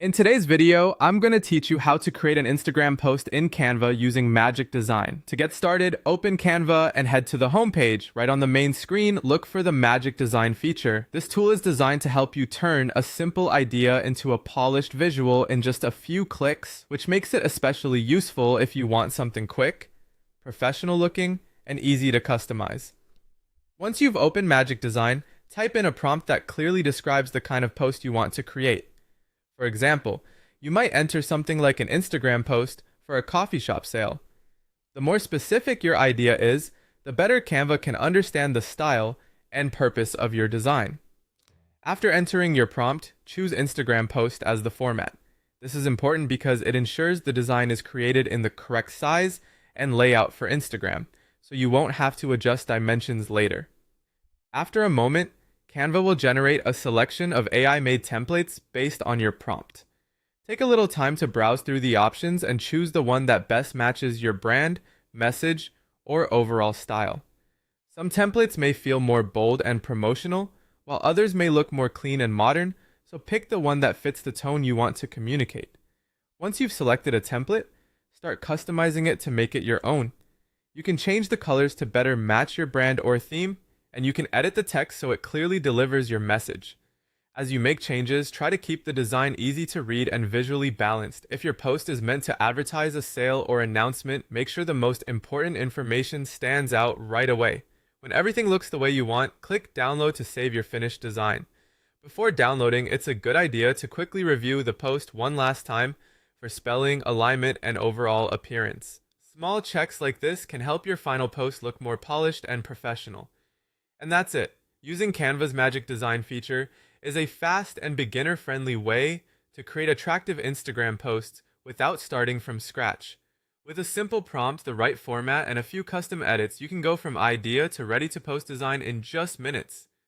In today's video, I'm going to teach you how to create an Instagram post in Canva using Magic Design. To get started, open Canva and head to the home page. Right on the main screen, look for the Magic Design feature. This tool is designed to help you turn a simple idea into a polished visual in just a few clicks, which makes it especially useful if you want something quick, professional looking, and easy to customize. Once you've opened Magic Design, type in a prompt that clearly describes the kind of post you want to create. For example, you might enter something like an Instagram post for a coffee shop sale. The more specific your idea is, the better Canva can understand the style and purpose of your design. After entering your prompt, choose Instagram post as the format. This is important because it ensures the design is created in the correct size and layout for Instagram, so you won't have to adjust dimensions later. After a moment, Canva will generate a selection of AI-made templates based on your prompt. Take a little time to browse through the options and choose the one that best matches your brand, message, or overall style. Some templates may feel more bold and promotional, while others may look more clean and modern, so pick the one that fits the tone you want to communicate. Once you've selected a template, start customizing it to make it your own. You can change the colors to better match your brand or theme, and you can edit the text so it clearly delivers your message. As you make changes, try to keep the design easy to read and visually balanced. If your post is meant to advertise a sale or announcement, make sure the most important information stands out right away. When everything looks the way you want, click download to save your finished design. Before downloading, it's a good idea to quickly review the post one last time for spelling, alignment, and overall appearance. Small checks like this can help your final post look more polished and professional. And that's it. Using Canva's Magic Design feature is a fast and beginner-friendly way to create attractive Instagram posts without starting from scratch. With a simple prompt, the right format, and a few custom edits, you can go from idea to ready-to-post design in just minutes.